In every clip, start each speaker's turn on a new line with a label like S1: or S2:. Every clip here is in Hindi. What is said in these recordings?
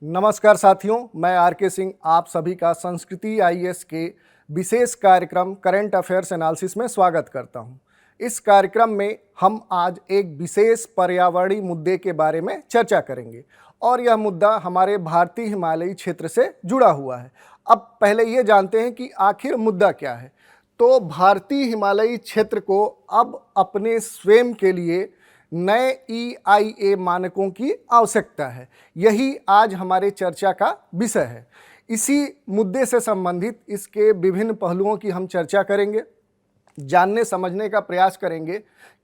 S1: नमस्कार साथियों, मैं आर के सिंह आप सभी का संस्कृति आईएएस के विशेष कार्यक्रम करंट अफेयर्स एनालिसिस में स्वागत करता हूं। इस कार्यक्रम में हम आज एक विशेष पर्यावरणीय मुद्दे के बारे में चर्चा करेंगे और यह मुद्दा हमारे भारतीय हिमालयी क्षेत्र से जुड़ा हुआ है। अब पहले ये जानते हैं कि आखिर मुद्दा क्या है। तो भारतीय हिमालयी क्षेत्र को अब अपने स्वयं के लिए नए EIA मानकों की आवश्यकता है। यही आज हमारे चर्चा का विषय है। इसी मुद्दे से संबंधित इसके विभिन्न पहलुओं की हम चर्चा करेंगे, जानने समझने का प्रयास करेंगे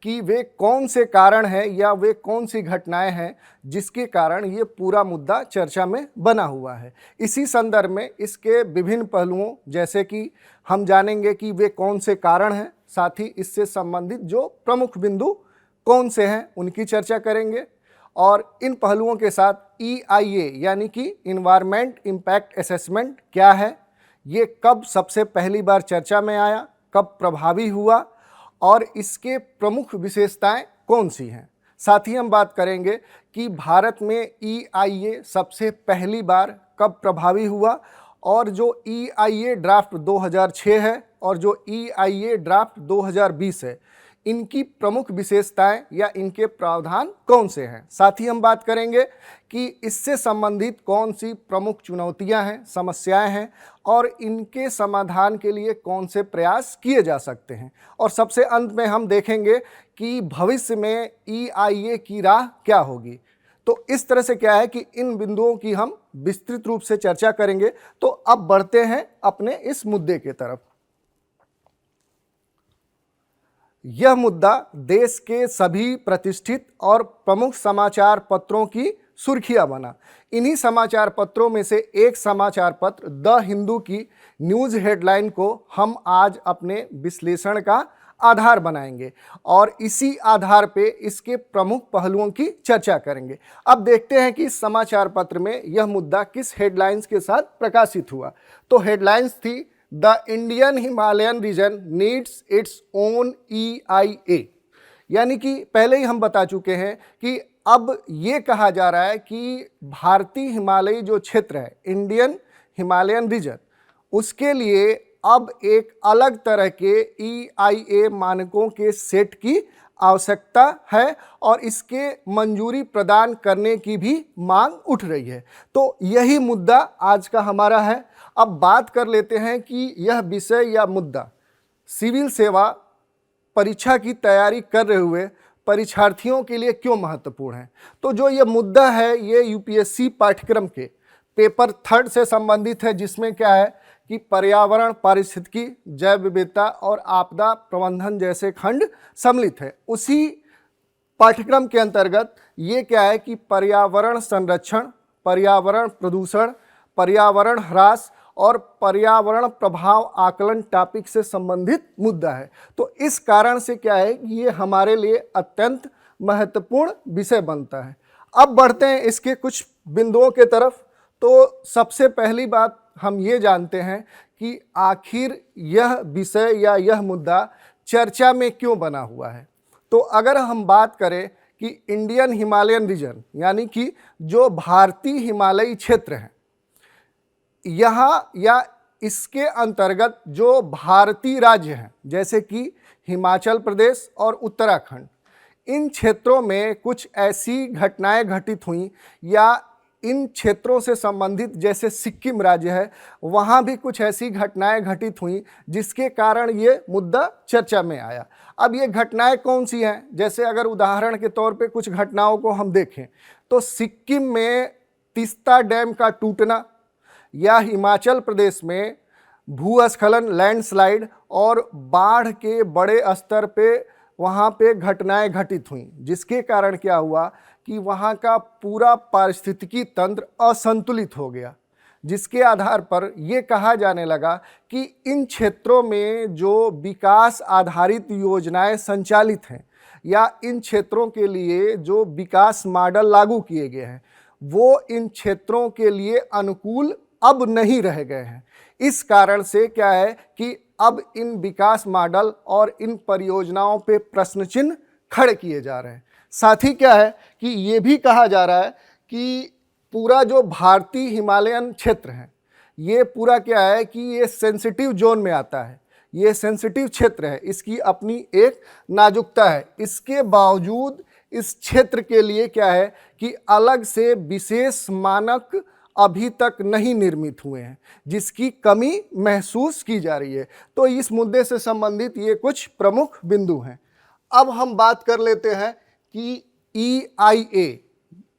S1: कि वे कौन से कारण हैं या वे कौन सी घटनाएं हैं जिसके कारण ये पूरा मुद्दा चर्चा में बना हुआ है। इसी संदर्भ में इसके विभिन्न पहलुओं जैसे कि हम जानेंगे कि वे कौन से कारण हैं, साथ ही इससे संबंधित जो प्रमुख बिंदु कौन से हैं उनकी चर्चा करेंगे और इन पहलुओं के साथ EIA यानी कि इन्वायरमेंट इम्पैक्ट असेसमेंट क्या है, ये कब सबसे पहली बार चर्चा में आया, कब प्रभावी हुआ और इसके प्रमुख विशेषताएं कौन सी हैं। साथ ही हम बात करेंगे कि भारत में EIA सबसे पहली बार कब प्रभावी हुआ और जो EIA ड्राफ्ट 2006 है और जो EIA ड्राफ्ट 2020 है, इनकी प्रमुख विशेषताएं या इनके प्रावधान कौन से हैं। साथ ही हम बात करेंगे कि इससे संबंधित कौन सी प्रमुख चुनौतियां हैं, समस्याएं हैं और इनके समाधान के लिए कौन से प्रयास किए जा सकते हैं। और सबसे अंत में हम देखेंगे कि भविष्य में EIA की राह क्या होगी। तो इस तरह से क्या है कि इन बिंदुओं की हम विस्तृत रूप से चर्चा करेंगे। तो अब बढ़ते हैं अपने इस मुद्दे की तरफ। यह मुद्दा देश के सभी प्रतिष्ठित और प्रमुख समाचार पत्रों की सुर्खियां बना। इन्हीं समाचार पत्रों में से एक समाचार पत्र द हिंदू की न्यूज़ हेडलाइन को हम आज अपने विश्लेषण का आधार बनाएंगे और इसी आधार पे इसके प्रमुख पहलुओं की चर्चा करेंगे। अब देखते हैं कि इस समाचार पत्र में यह मुद्दा किस हेडलाइंस के साथ प्रकाशित हुआ। तो हेडलाइंस थी the Indian Himalayan region needs its own EIA, यानी कि पहले ही हम बता चुके हैं कि अब ये कहा जा रहा है कि भारतीय हिमालयी जो क्षेत्र है, इंडियन हिमालयन रीजन, उसके लिए अब एक अलग तरह के EIA मानकों के सेट की आवश्यकता है और इसके मंजूरी प्रदान करने की भी मांग उठ रही है। तो यही मुद्दा आज का हमारा है। अब बात कर लेते हैं कि यह विषय या मुद्दा सिविल सेवा परीक्षा की तैयारी कर रहे हुए परीक्षार्थियों के लिए क्यों महत्वपूर्ण है। तो जो यह मुद्दा है ये UPSC पाठ्यक्रम के पेपर 3 से संबंधित है, जिसमें क्या है कि पर्यावरण, पारिस्थितिकी, जैव विविधता और आपदा प्रबंधन जैसे खंड सम्मिलित है। उसी पाठ्यक्रम के अंतर्गत ये क्या है कि पर्यावरण संरक्षण, पर्यावरण प्रदूषण, पर्यावरण ह्रास और पर्यावरण प्रभाव आकलन टॉपिक से संबंधित मुद्दा है। तो इस कारण से क्या है कि ये हमारे लिए अत्यंत महत्वपूर्ण विषय बनता है। अब बढ़ते हैं इसके कुछ बिंदुओं के तरफ। तो सबसे पहली बात हम ये जानते हैं कि आखिर यह विषय या यह मुद्दा चर्चा में क्यों बना हुआ है। तो अगर हम बात करें कि इंडियन हिमालयन रीजन यानी कि जो भारतीय हिमालयी क्षेत्र है, यहाँ या इसके अंतर्गत जो भारतीय राज्य हैं जैसे कि हिमाचल प्रदेश और उत्तराखंड, इन क्षेत्रों में कुछ ऐसी घटनाएं घटित हुई या इन क्षेत्रों से संबंधित जैसे सिक्किम राज्य है, वहाँ भी कुछ ऐसी घटनाएं घटित हुई जिसके कारण ये मुद्दा चर्चा में आया। अब ये घटनाएं कौन सी हैं, जैसे अगर उदाहरण के तौर पे कुछ घटनाओं को हम देखें तो सिक्किम में तीस्ता डैम का टूटना या हिमाचल प्रदेश में भूस्खलन, लैंडस्लाइड और बाढ़ के बड़े स्तर पे वहाँ पे घटनाएं घटित हुई, जिसके कारण क्या हुआ कि वहाँ का पूरा पारिस्थितिकी तंत्र असंतुलित हो गया, जिसके आधार पर ये कहा जाने लगा कि इन क्षेत्रों में जो विकास आधारित योजनाएं संचालित हैं या इन क्षेत्रों के लिए जो विकास मॉडल लागू किए गए हैं वो इन क्षेत्रों के लिए अनुकूल अब नहीं रह गए हैं। इस कारण से क्या है कि अब इन विकास मॉडल और इन परियोजनाओं पे प्रश्न चिन्ह खड़े किए जा रहे हैं। साथ ही क्या है कि ये भी कहा जा रहा है कि पूरा जो भारतीय हिमालयन क्षेत्र है ये पूरा क्या है कि ये सेंसिटिव जोन में आता है, ये सेंसिटिव क्षेत्र है, इसकी अपनी एक नाजुकता है। इसके बावजूद इस क्षेत्र के लिए क्या है कि अलग से विशेष मानक अभी तक नहीं निर्मित हुए हैं, जिसकी कमी महसूस की जा रही है। तो इस मुद्दे से संबंधित ये कुछ प्रमुख बिंदु हैं। अब हम बात कर लेते हैं कि EIA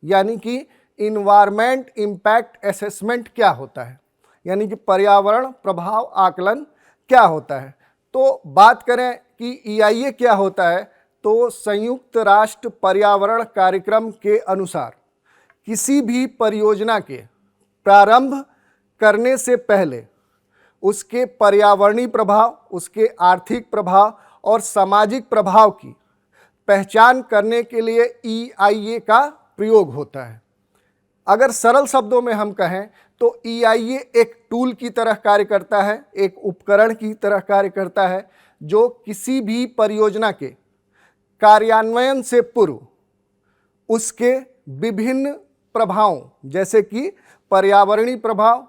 S1: यानी कि इन्वायरमेंट इम्पैक्ट असेसमेंट क्या होता है, यानी कि पर्यावरण प्रभाव आकलन क्या होता है। तो बात करें कि EIA क्या होता है, तो संयुक्त राष्ट्र पर्यावरण कार्यक्रम के अनुसार किसी भी परियोजना के प्रारंभ करने से पहले उसके पर्यावरणीय प्रभाव, उसके आर्थिक प्रभाव और सामाजिक प्रभाव की पहचान करने के लिए EIA का प्रयोग होता है। अगर सरल शब्दों में हम कहें तो EIA एक टूल की तरह कार्य करता है, एक उपकरण की तरह कार्य करता है, जो किसी भी परियोजना के कार्यान्वयन से पूर्व उसके विभिन्न प्रभावों जैसे कि पर्यावरणीय प्रभाव,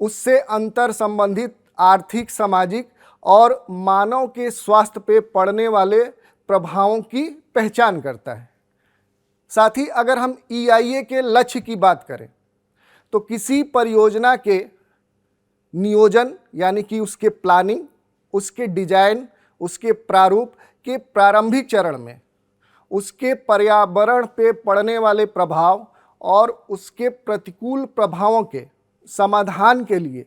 S1: उससे अंतर संबंधित आर्थिक, सामाजिक और मानव के स्वास्थ्य पे पड़ने वाले प्रभावों की पहचान करता है। साथ ही अगर हम EIA के लक्ष्य की बात करें तो किसी परियोजना के नियोजन यानी कि उसके प्लानिंग, उसके डिजाइन, उसके प्रारूप के प्रारंभिक चरण में उसके पर्यावरण पे पड़ने वाले प्रभाव और उसके प्रतिकूल प्रभावों के समाधान के लिए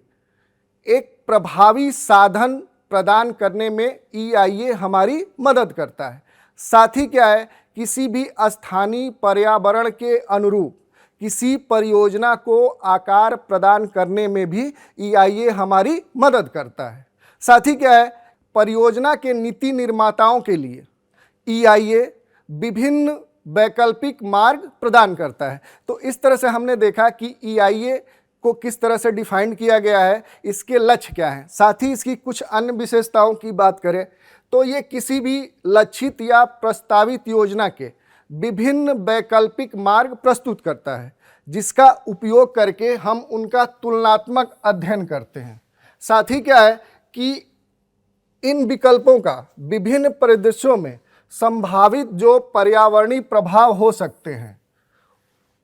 S1: एक प्रभावी साधन प्रदान करने में EIA हमारी मदद करता है। साथ ही क्या है, किसी भी स्थानीय पर्यावरण के अनुरूप किसी परियोजना को आकार प्रदान करने में भी EIA हमारी मदद करता है। साथ ही क्या है, परियोजना के नीति निर्माताओं के लिए EIA विभिन्न वैकल्पिक मार्ग प्रदान करता है। तो इस तरह से हमने देखा कि EIA को किस तरह से डिफाइन किया गया है, इसके लक्ष्य क्या हैं। साथ ही इसकी कुछ अन्य विशेषताओं की बात करें तो ये किसी भी लक्षित या प्रस्तावित योजना के विभिन्न वैकल्पिक मार्ग प्रस्तुत करता है, जिसका उपयोग करके हम उनका तुलनात्मक अध्ययन करते हैं। साथ ही क्या है कि इन विकल्पों का विभिन्न परिदृश्यों में संभावित जो पर्यावरणीय प्रभाव हो सकते हैं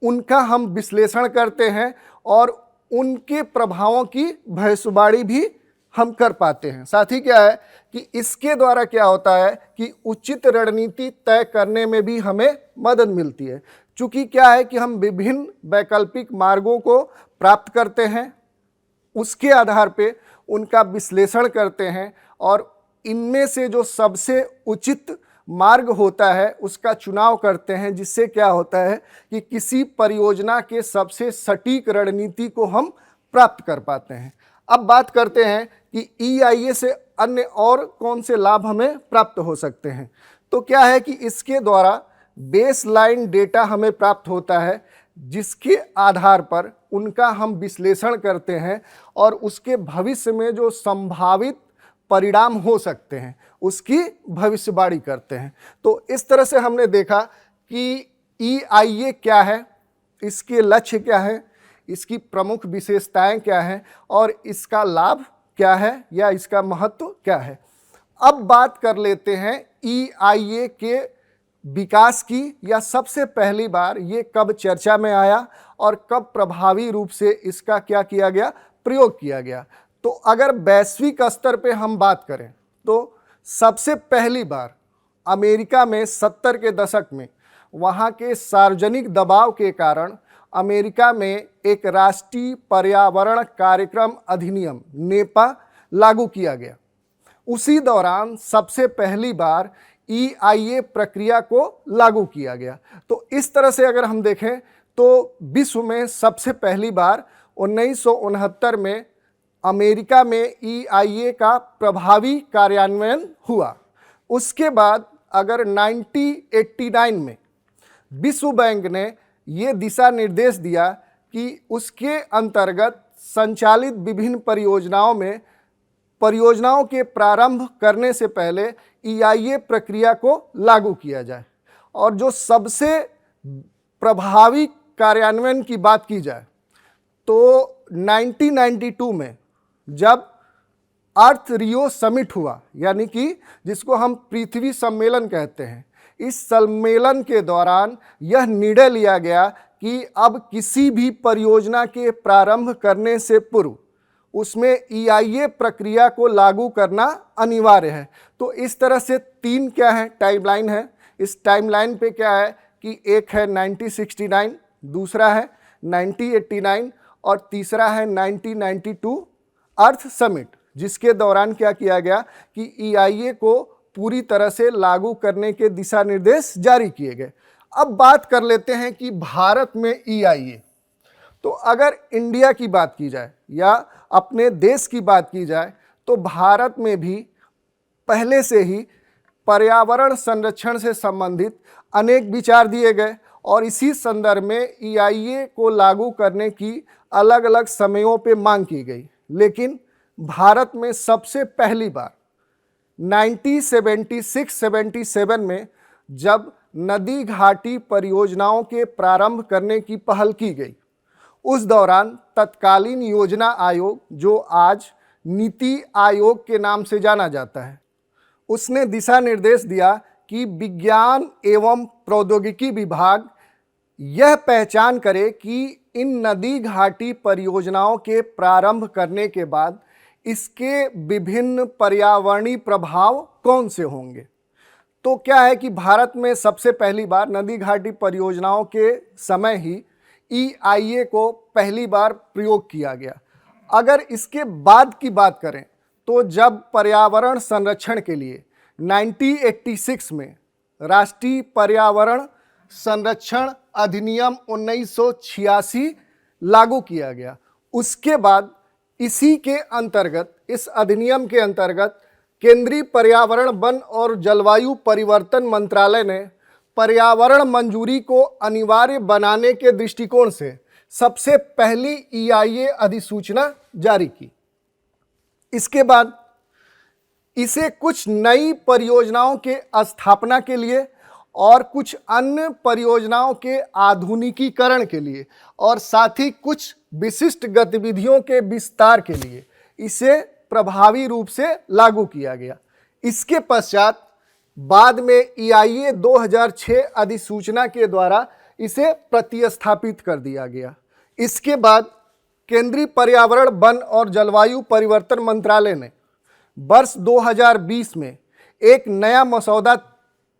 S1: उनका हम विश्लेषण करते हैं और उनके प्रभावों की भविष्यवाणी भी हम कर पाते हैं। साथ ही क्या है कि इसके द्वारा क्या होता है कि उचित रणनीति तय करने में भी हमें मदद मिलती है। चूँकि क्या है कि हम विभिन्न वैकल्पिक मार्गों को प्राप्त करते हैं, उसके आधार पे उनका विश्लेषण करते हैं और इनमें से जो सबसे उचित मार्ग होता है उसका चुनाव करते हैं, जिससे क्या होता है कि किसी परियोजना के सबसे सटीक रणनीति को हम प्राप्त कर पाते हैं। अब बात करते हैं कि EIA से अन्य और कौन से लाभ हमें प्राप्त हो सकते हैं। तो क्या है कि इसके द्वारा बेसलाइन डेटा हमें प्राप्त होता है, जिसके आधार पर उनका हम विश्लेषण करते हैं और उसके भविष्य में जो संभावित परिणाम हो सकते हैं उसकी भविष्यवाणी करते हैं। तो इस तरह से हमने देखा कि EIA क्या है, इसके लक्ष्य क्या है, इसकी प्रमुख विशेषताएं क्या हैं और इसका लाभ क्या है या इसका महत्व क्या है। अब बात कर लेते हैं EIA के विकास की, या सबसे पहली बार ये कब चर्चा में आया और कब प्रभावी रूप से इसका क्या किया गया, प्रयोग किया गया। तो अगर वैश्विक स्तर पे हम बात करें तो सबसे पहली बार अमेरिका में 70 के दशक में वहाँ के सार्वजनिक दबाव के कारण अमेरिका में एक राष्ट्रीय पर्यावरण कार्यक्रम अधिनियम नेपा लागू किया गया। उसी दौरान सबसे पहली बार EIA प्रक्रिया को लागू किया गया। तो इस तरह से अगर हम देखें तो विश्व में सबसे पहली बार 1969 में अमेरिका में EIA का प्रभावी कार्यान्वयन हुआ। उसके बाद अगर 1989 में विश्व बैंक ने ये दिशा निर्देश दिया कि उसके अंतर्गत संचालित विभिन्न परियोजनाओं के प्रारंभ करने से पहले EIA प्रक्रिया को लागू किया जाए। और जो सबसे प्रभावी कार्यान्वयन की बात की जाए तो 1992 में जब अर्थ रियो समिट हुआ, यानी कि जिसको हम पृथ्वी सम्मेलन कहते हैं, इस सम्मेलन के दौरान यह निर्णय लिया गया कि अब किसी भी परियोजना के प्रारंभ करने से पूर्व उसमें EIA प्रक्रिया को लागू करना अनिवार्य है। तो इस तरह से तीन क्या है टाइमलाइन है। इस टाइमलाइन पे क्या है कि एक है 1969, दूसरा है 1989 और तीसरा है 1992 अर्थ समिट, जिसके दौरान क्या किया गया कि EIA को पूरी तरह से लागू करने के दिशा निर्देश जारी किए गए। अब बात कर लेते हैं कि भारत में EIA, तो अगर इंडिया की बात की जाए या अपने देश की बात की जाए तो भारत में भी पहले से ही पर्यावरण संरक्षण से संबंधित अनेक विचार दिए गए और इसी संदर्भ में EIA को लागू करने की अलग अलग समयों पे मांग की गई। लेकिन भारत में सबसे पहली बार 1976-77 में जब नदी घाटी परियोजनाओं के प्रारंभ करने की पहल की गई, उस दौरान तत्कालीन योजना आयोग, जो आज नीति आयोग के नाम से जाना जाता है, उसने दिशा निर्देश दिया कि विज्ञान एवं प्रौद्योगिकी विभाग यह पहचान करे कि इन नदी घाटी परियोजनाओं के प्रारंभ करने के बाद इसके विभिन्न पर्यावरणीय प्रभाव कौन से होंगे। तो क्या है कि भारत में सबसे पहली बार नदी घाटी परियोजनाओं के समय ही EIA को पहली बार प्रयोग किया गया। अगर इसके बाद की बात करें तो जब पर्यावरण संरक्षण के लिए 1986 में राष्ट्रीय पर्यावरण संरक्षण अधिनियम 1986 लागू किया गया, उसके बाद इसी के अंतर्गत, इस अधिनियम के अंतर्गत केंद्रीय पर्यावरण, वन और जलवायु परिवर्तन मंत्रालय ने पर्यावरण मंजूरी को अनिवार्य बनाने के दृष्टिकोण से सबसे पहली EIA अधिसूचना जारी की। इसके बाद इसे कुछ नई परियोजनाओं के स्थापना के लिए और कुछ अन्य परियोजनाओं के आधुनिकीकरण के लिए और साथ ही कुछ विशिष्ट गतिविधियों के विस्तार के लिए इसे प्रभावी रूप से लागू किया गया। इसके पश्चात बाद में EIA 2006 अधिसूचना के द्वारा इसे प्रतिस्थापित कर दिया गया। इसके बाद केंद्रीय पर्यावरण, वन और जलवायु परिवर्तन मंत्रालय ने वर्ष 2020 में एक नया मसौदा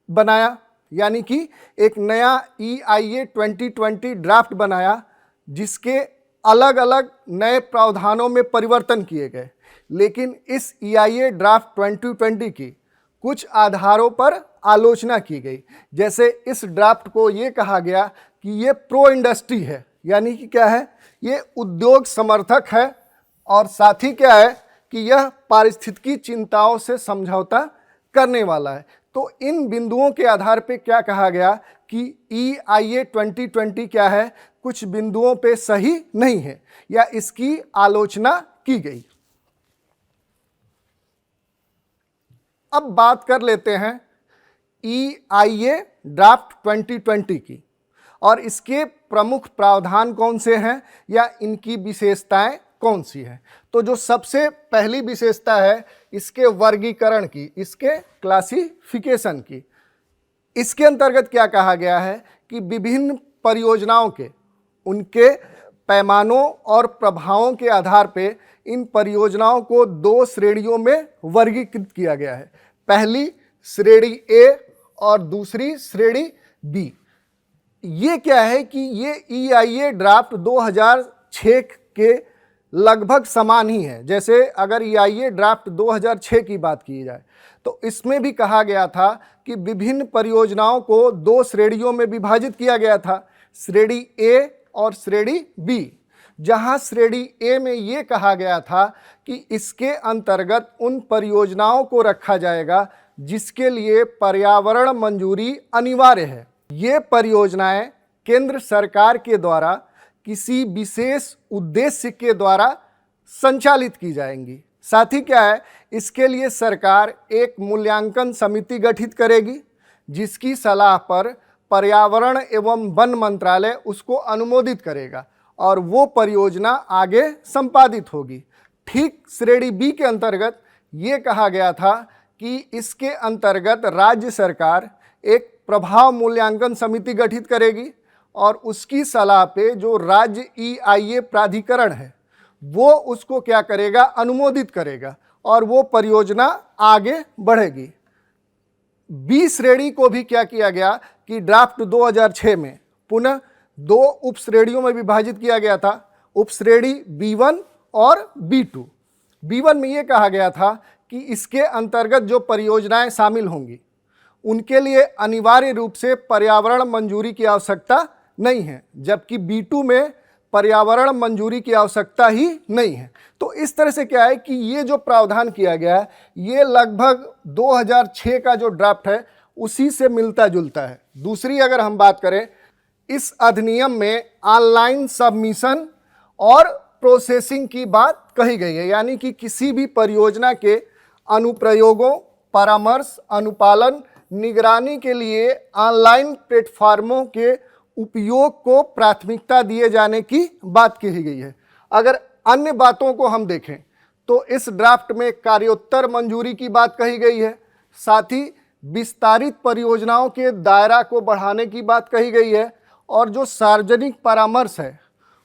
S1: बनाया, यानी कि एक नया EIA 2020 ड्राफ्ट बनाया, जिसके अलग अलग नए प्रावधानों में परिवर्तन किए गए। लेकिन इस EIA ड्राफ्ट 2020 की कुछ आधारों पर आलोचना की गई। जैसे इस ड्राफ्ट को ये कहा गया कि ये प्रो इंडस्ट्री है, यानी कि क्या है, ये उद्योग समर्थक है और साथ ही क्या है कि यह पारिस्थितिकी चिंताओं से समझौता करने वाला है। तो इन बिंदुओं के आधार पे क्या कहा गया कि EIA 2020 क्या है, कुछ बिंदुओं पे सही नहीं है या इसकी आलोचना की गई। अब बात कर लेते हैं EIA ड्राफ्ट 2020 की और इसके प्रमुख प्रावधान कौन से हैं या इनकी विशेषताएं कौन सी हैं। तो जो सबसे पहली विशेषता है इसके वर्गीकरण की, इसके क्लासिफिकेशन की। इसके अंतर्गत क्या कहा गया है कि विभिन्न परियोजनाओं के उनके पैमानों और प्रभावों के आधार पे इन परियोजनाओं को दो श्रेणियों में वर्गीकृत किया गया है। पहली श्रेणी A और दूसरी श्रेणी B। ये क्या है कि ये EIA ड्राफ्ट 2006 के लगभग समान ही है। जैसे अगर EIA ड्राफ्ट 2006 की बात की जाए तो इसमें भी कहा गया था कि विभिन्न परियोजनाओं को दो श्रेणियों में विभाजित किया गया था, श्रेणी A और श्रेणी B। जहां श्रेणी A में ये कहा गया था कि इसके अंतर्गत उन परियोजनाओं को रखा जाएगा जिसके लिए पर्यावरण मंजूरी अनिवार्य है। ये परियोजनाएं केंद्र सरकार के द्वारा किसी विशेष उद्देश्य के द्वारा संचालित की जाएंगी। साथ ही क्या है, इसके लिए सरकार एक मूल्यांकन समिति गठित करेगी जिसकी सलाह पर पर्यावरण एवं वन मंत्रालय उसको अनुमोदित करेगा और वो परियोजना आगे संपादित होगी। ठीक श्रेणी बी के अंतर्गत ये कहा गया था कि इसके अंतर्गत राज्य सरकार एक प्रभाव मूल्यांकन समिति गठित करेगी और उसकी सलाह पे जो राज्य EIA प्राधिकरण है वो उसको क्या करेगा, अनुमोदित करेगा और वो परियोजना आगे बढ़ेगी। बी श्रेणी को भी क्या किया गया कि ड्राफ्ट 2006 में पुनः 2 उप श्रेणियों में विभाजित किया गया था, उप श्रेणी B1 और B2। B1 में ये कहा गया था कि इसके अंतर्गत जो परियोजनाएं शामिल होंगी उनके लिए अनिवार्य रूप से पर्यावरण मंजूरी की आवश्यकता नहीं है, जबकि B2 में पर्यावरण मंजूरी की आवश्यकता ही नहीं है। तो इस तरह से क्या है कि ये जो प्रावधान किया गया है ये लगभग 2006 का जो ड्राफ्ट है उसी से मिलता जुलता है। दूसरी अगर हम बात करें, इस अधिनियम में ऑनलाइन सबमिशन और प्रोसेसिंग की बात कही गई है, यानी कि किसी भी परियोजना के अनुप्रयोगों, परामर्श, अनुपालन, निगरानी के लिए ऑनलाइन प्लेटफार्मों के उपयोग को प्राथमिकता दिए जाने की बात कही गई है। अगर अन्य बातों को हम देखें तो इस ड्राफ्ट में कार्योत्तर मंजूरी की बात कही गई है, साथ ही विस्तारित परियोजनाओं के दायरा को बढ़ाने की बात कही गई है और जो सार्वजनिक परामर्श है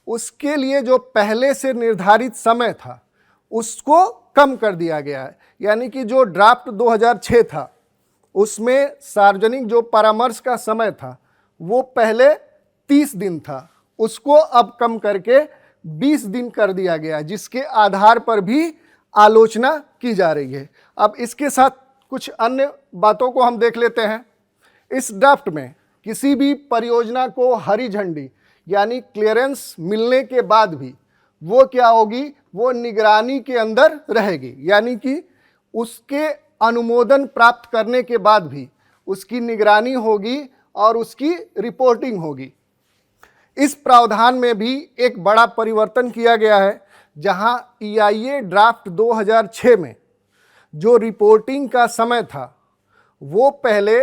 S1: उसके लिए जो पहले से निर्धारित समय था उसको कम कर दिया गया है। यानी कि जो ड्राफ्ट 2006 था उसमें सार्वजनिक जो परामर्श का समय था वो पहले 30 दिन था, उसको अब कम करके 20 दिन कर दिया गया, जिसके आधार पर भी आलोचना की जा रही है। अब इसके साथ कुछ अन्य बातों को हम देख लेते हैं। इस ड्राफ्ट में किसी भी परियोजना को हरी झंडी यानी क्लियरेंस मिलने के बाद भी वो क्या होगी, वो निगरानी के अंदर रहेगी, यानी कि उसके अनुमोदन प्राप्त करने के बाद भी उसकी निगरानी होगी और उसकी रिपोर्टिंग होगी। इस प्रावधान में भी एक बड़ा परिवर्तन किया गया है, जहां EIA ड्राफ्ट 2006 में जो रिपोर्टिंग का समय था वो पहले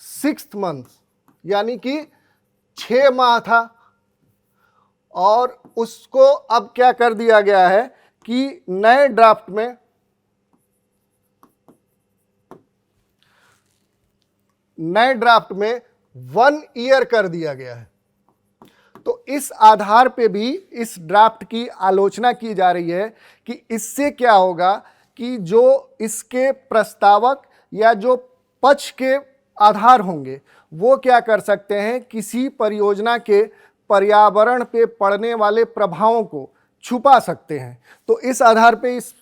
S1: 6 मंथ यानी कि 6 माह था और उसको अब क्या कर दिया गया है कि नए ड्राफ्ट में 1 ईयर कर दिया गया है। तो इस आधार पे भी इस ड्राफ्ट की आलोचना की जा रही है कि इससे क्या होगा कि जो इसके प्रस्तावक या जो पक्ष के आधार होंगे वो क्या कर सकते हैं, किसी परियोजना के पर्यावरण पे पड़ने वाले प्रभावों को छुपा सकते हैं। तो इस आधार पे इस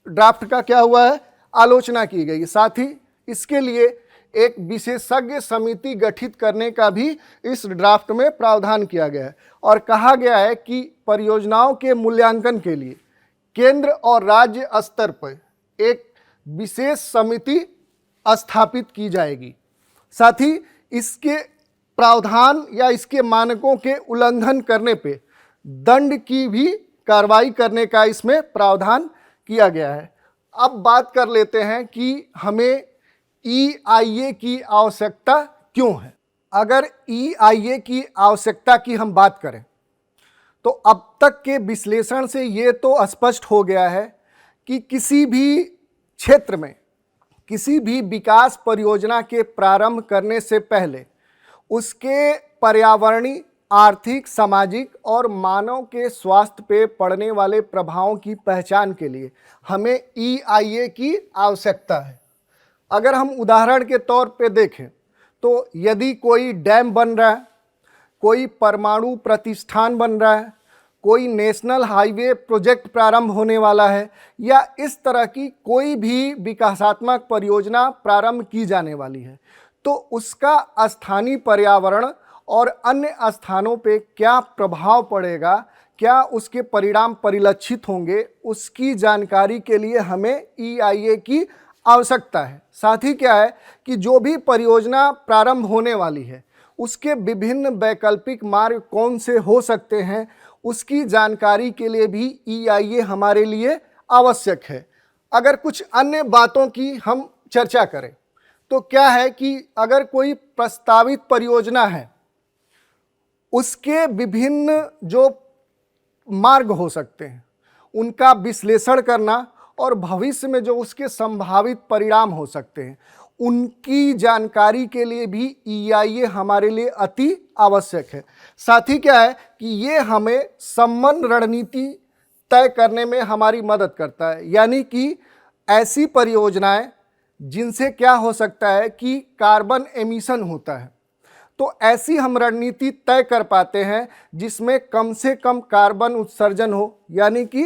S1: ड्राफ्ट का क्या हुआ है, आलोचना की गई। साथ ही इसके लिए एक विशेषज्ञ समिति गठित करने का भी इस ड्राफ्ट में प्रावधान किया गया है और कहा गया है कि परियोजनाओं के मूल्यांकन के लिए केंद्र और राज्य स्तर पर एक विशेष समिति स्थापित की जाएगी। साथ ही इसके प्रावधान या इसके मानकों के उल्लंघन करने पे दंड की भी कार्रवाई करने का इसमें प्रावधान किया गया है। अब बात कर लेते हैं कि हमें EIA की आवश्यकता क्यों है। अगर EIA की आवश्यकता की हम बात करें तो अब तक के विश्लेषण से ये तो स्पष्ट हो गया है कि किसी भी क्षेत्र में किसी भी विकास परियोजना के प्रारंभ करने से पहले उसके पर्यावरणीय, आर्थिक, सामाजिक और मानव के स्वास्थ्य पे पड़ने वाले प्रभावों की पहचान के लिए हमें EIA की आवश्यकता है। अगर हम उदाहरण के तौर पे देखें तो यदि कोई डैम बन रहा है, कोई परमाणु प्रतिष्ठान बन रहा है, कोई नेशनल हाईवे प्रोजेक्ट प्रारंभ होने वाला है या इस तरह की कोई भी विकासात्मक परियोजना प्रारंभ की जाने वाली है, तो उसका स्थानीय पर्यावरण और अन्य स्थानों पे क्या प्रभाव पड़ेगा, क्या उसके परिणाम परिलक्षित होंगे, उसकी जानकारी के लिए हमें EIA की आवश्यकता है। साथ ही क्या है कि जो भी परियोजना प्रारंभ होने वाली है उसके विभिन्न वैकल्पिक मार्ग कौन से हो सकते हैं, उसकी जानकारी के लिए भी EIA हमारे लिए आवश्यक है। अगर कुछ अन्य बातों की हम चर्चा करें तो क्या है कि अगर कोई प्रस्तावित परियोजना है, उसके विभिन्न जो मार्ग हो सकते हैं उनका विश्लेषण करना और भविष्य में जो उसके संभावित परिणाम हो सकते हैं उनकी जानकारी के लिए भी EIA हमारे लिए अति आवश्यक है। साथ ही क्या है कि ये हमें संबंध रणनीति तय करने में हमारी मदद करता है, यानी कि ऐसी परियोजनाएं जिनसे क्या हो सकता है कि कार्बन एमिशन होता है, तो ऐसी हम रणनीति तय कर पाते हैं जिसमें कम से कम कार्बन उत्सर्जन हो, यानी कि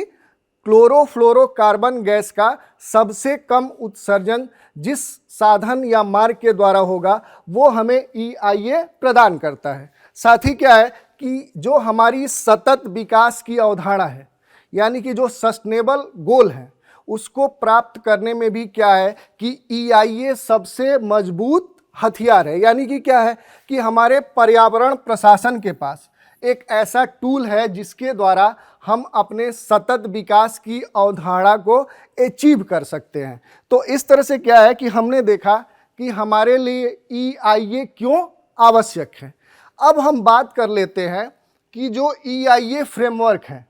S1: क्लोरोफ्लोरोकार्बन गैस का सबसे कम उत्सर्जन जिस साधन या मार्ग के द्वारा होगा वो हमें EIA प्रदान करता है। साथ ही क्या है कि जो हमारी सतत विकास की अवधारणा है, यानी कि जो सस्टेनेबल गोल है, उसको प्राप्त करने में भी क्या है कि EIA सबसे मजबूत हथियार है। यानी कि क्या है कि हमारे पर्यावरण प्रशासन के पास एक ऐसा टूल है जिसके द्वारा हम अपने सतत विकास की अवधारणा को अचीव कर सकते हैं। तो इस तरह से क्या है कि हमने देखा कि हमारे लिए EIA क्यों आवश्यक है। अब हम बात कर लेते हैं कि जो EIA फ्रेमवर्क है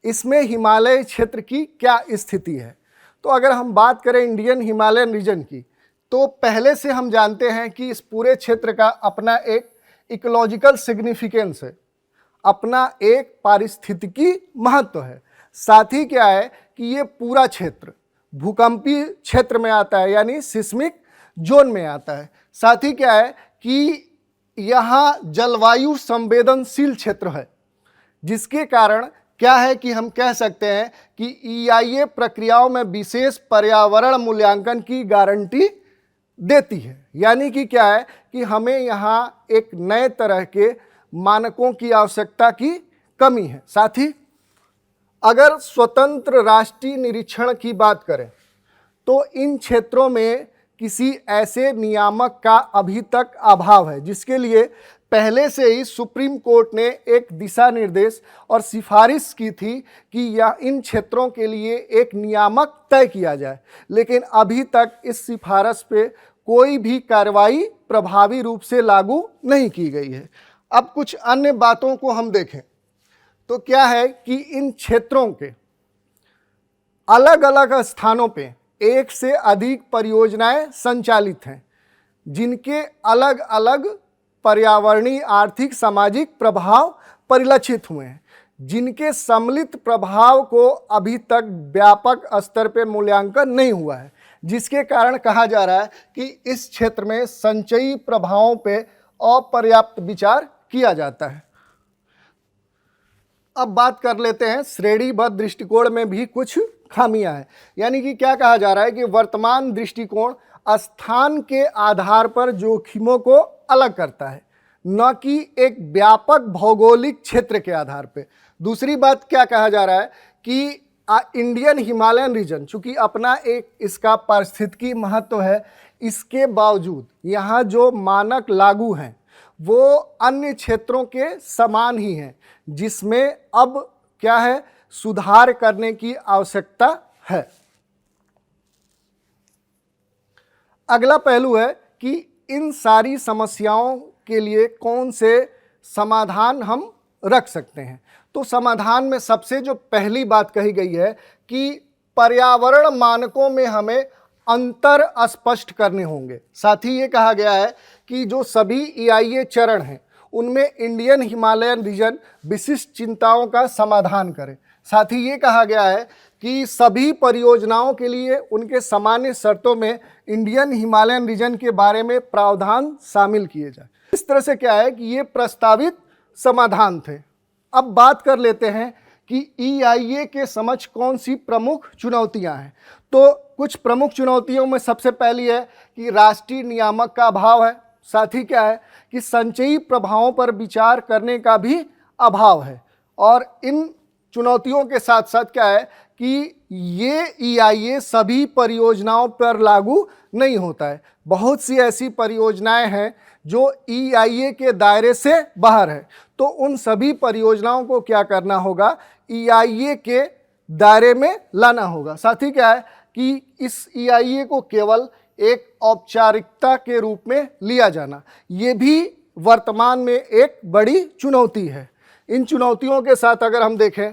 S1: इसमें हिमालय क्षेत्र की क्या स्थिति है। तो अगर हम बात करें इंडियन हिमालयन रीजन की, तो पहले से हम जानते हैं कि इस पूरे क्षेत्र का अपना एक इकोलॉजिकल सिग्निफिकेंस है, अपना एक पारिस्थितिकी महत्व है। साथ ही क्या है कि ये पूरा क्षेत्र भूकंपीय क्षेत्र में आता है, यानी सिस्मिक जोन में आता है। साथ ही क्या है कि यहाँ जलवायु संवेदनशील क्षेत्र है, जिसके कारण क्या है कि हम कह सकते हैं कि EIA प्रक्रियाओं में विशेष पर्यावरण मूल्यांकन की गारंटी देती है। यानी कि क्या है कि हमें यहाँ एक नए तरह के मानकों की आवश्यकता की कमी है। साथ ही अगर स्वतंत्र राष्ट्रीय निरीक्षण की बात करें तो इन क्षेत्रों में किसी ऐसे नियामक का अभी तक अभाव है, जिसके लिए पहले से ही सुप्रीम कोर्ट ने एक दिशा निर्देश और सिफारिश की थी कि यह इन क्षेत्रों के लिए एक नियामक तय किया जाए, लेकिन अभी तक इस सिफारिश पे कोई भी कार्रवाई प्रभावी रूप से लागू नहीं की गई है। अब कुछ अन्य बातों को हम देखें तो क्या है कि इन क्षेत्रों के अलग अलग स्थानों पे एक से अधिक परियोजनाएं संचालित हैं, जिनके अलग अलग पर्यावरणीय, आर्थिक, सामाजिक प्रभाव परिलक्षित हुए हैं, जिनके सम्मिलित प्रभाव को अभी तक व्यापक स्तर पे मूल्यांकन नहीं हुआ है, जिसके कारण कहा जा रहा है कि इस क्षेत्र में संचयी प्रभावों पे अपर्याप्त विचार किया जाता है। अब बात कर लेते हैं श्रेणीबद्ध दृष्टिकोण में भी कुछ खामियां हैं। यानी कि क्या कहा जा रहा है कि वर्तमान दृष्टिकोण स्थान के आधार पर जोखिमों को अलग करता है, न कि एक व्यापक भौगोलिक क्षेत्र के आधार पर। दूसरी बात क्या कहा जा रहा है कि इंडियन हिमालयन रीजन चूँकि अपना एक इसका पारिस्थितिकी महत्व है, इसके बावजूद यहाँ जो मानक लागू हैं वो अन्य क्षेत्रों के समान ही हैं, जिसमें अब क्या है सुधार करने की आवश्यकता है। अगला पहलू है कि इन सारी समस्याओं के लिए कौन से समाधान हम रख सकते हैं। तो समाधान में सबसे जो पहली बात कही गई है कि पर्यावरण मानकों में हमें अंतर स्पष्ट करने होंगे। साथ ही ये कहा गया है कि जो सभी EIA चरण हैं उनमें इंडियन हिमालयन रीजन विशिष्ट चिंताओं का समाधान करे। साथ ही ये कहा गया है कि सभी परियोजनाओं के लिए उनके सामान्य शर्तों में इंडियन हिमालयन रीजन के बारे में प्रावधान शामिल किए जाए। इस तरह से क्या है कि ये प्रस्तावित समाधान थे। अब बात कर लेते हैं कि EIA के समक्ष कौन सी प्रमुख चुनौतियां हैं। तो कुछ प्रमुख चुनौतियों में सबसे पहली है कि राष्ट्रीय नियामक का अभाव है। साथ ही क्या है कि संचयी प्रभावों पर विचार करने का भी अभाव है। और इन चुनौतियों के साथ साथ क्या है कि ये EIA सभी परियोजनाओं पर लागू नहीं होता है। बहुत सी ऐसी परियोजनाएं हैं जो EIA के दायरे से बाहर है, तो उन सभी परियोजनाओं को क्या करना होगा, EIA के दायरे में लाना होगा। साथ ही क्या है कि इस EIA को केवल एक औपचारिकता के रूप में लिया जाना, ये भी वर्तमान में एक बड़ी चुनौती है। इन चुनौतियों के साथ अगर हम देखें,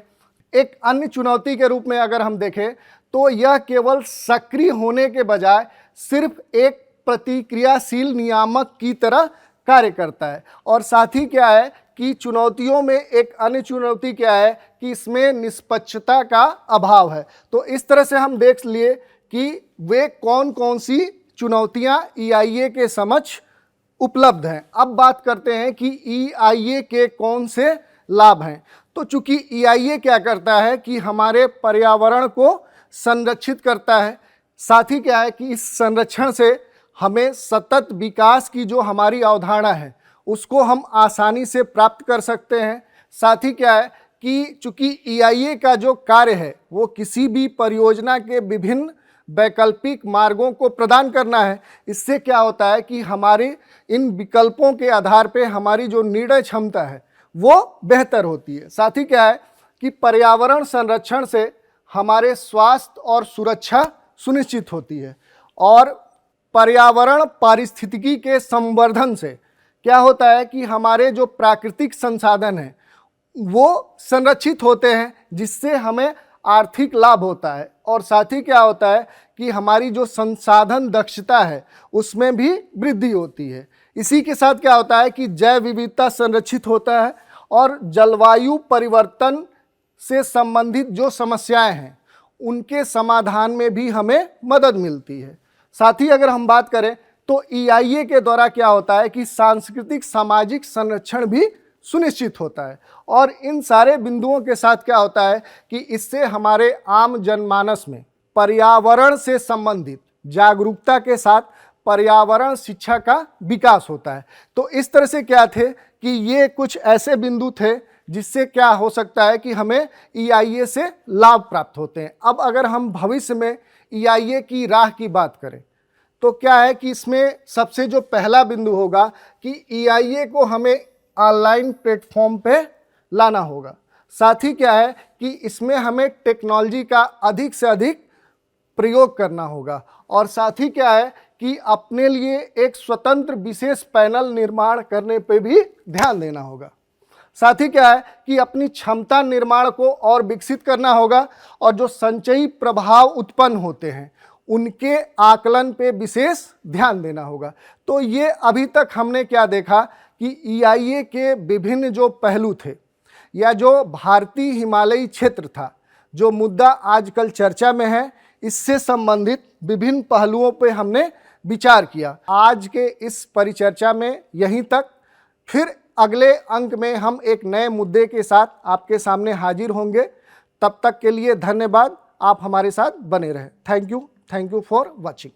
S1: एक अन्य चुनौती के रूप में अगर हम देखें तो यह केवल सक्रिय होने के बजाय सिर्फ एक प्रतिक्रियाशील नियामक की तरह कार्य करता है। और साथ ही क्या है कि चुनौतियों में एक अन्य चुनौती क्या है कि इसमें निष्पक्षता का अभाव है। तो इस तरह से हम देख लिए कि वे कौन कौन सी चुनौतियां EIA के समक्ष उपलब्ध हैं। अब बात करते हैं कि EIA के कौन से लाभ हैं। तो चूंकि EIA क्या करता है कि हमारे पर्यावरण को संरक्षित करता है, साथ ही क्या है कि इस संरक्षण से हमें सतत विकास की जो हमारी अवधारणा है उसको हम आसानी से प्राप्त कर सकते हैं। साथ ही क्या है कि चूंकि EIA का जो कार्य है वो किसी भी परियोजना के विभिन्न वैकल्पिक मार्गों को प्रदान करना है, इससे क्या होता है कि हमारे इन विकल्पों के आधार पे हमारी जो निर्णय क्षमता है वो बेहतर होती है। साथ ही क्या है कि पर्यावरण संरक्षण से हमारे स्वास्थ्य और सुरक्षा सुनिश्चित होती है, और पर्यावरण पारिस्थितिकी के संवर्धन से क्या होता है कि हमारे जो प्राकृतिक संसाधन हैं वो संरक्षित होते हैं, जिससे हमें आर्थिक लाभ होता है। और साथ ही क्या होता है कि हमारी जो संसाधन दक्षता है उसमें भी वृद्धि होती है। इसी के साथ क्या होता है कि जैव विविधता संरक्षित होता है, और जलवायु परिवर्तन से संबंधित जो समस्याएं हैं उनके समाधान में भी हमें मदद मिलती है। साथ ही अगर हम बात करें तो EIA के द्वारा क्या होता है कि सांस्कृतिक सामाजिक संरक्षण भी सुनिश्चित होता है। और इन सारे बिंदुओं के साथ क्या होता है कि इससे हमारे आम जनमानस में पर्यावरण से संबंधित जागरूकता के साथ पर्यावरण शिक्षा का विकास होता है। तो इस तरह से क्या थे कि ये कुछ ऐसे बिंदु थे जिससे क्या हो सकता है कि हमें EIA से लाभ प्राप्त होते हैं। अब अगर हम भविष्य में EIA की राह की बात करें तो क्या है कि इसमें सबसे जो पहला बिंदु होगा कि EIA को हमें ऑनलाइन प्लेटफॉर्म पे लाना होगा। साथ ही क्या है कि इसमें हमें टेक्नोलॉजी का अधिक से अधिक प्रयोग करना होगा, और साथ ही क्या है कि अपने लिए एक स्वतंत्र विशेष पैनल निर्माण करने पे भी ध्यान देना होगा। साथ ही क्या है कि अपनी क्षमता निर्माण को और विकसित करना होगा, और जो संचयी प्रभाव उत्पन्न होते हैं उनके आकलन पे विशेष ध्यान देना होगा। तो ये अभी तक हमने क्या देखा कि EIA के विभिन्न जो पहलू थे, या जो भारतीय हिमालयी क्षेत्र था जो मुद्दा आजकल चर्चा में है, इससे संबंधित विभिन्न पहलुओं पे हमने विचार किया। आज के इस परिचर्चा में यहीं तक, फिर अगले अंक में हम एक नए मुद्दे के साथ आपके सामने हाजिर होंगे। तब तक के लिए धन्यवाद, आप हमारे साथ बने रहें। Thank you for watching.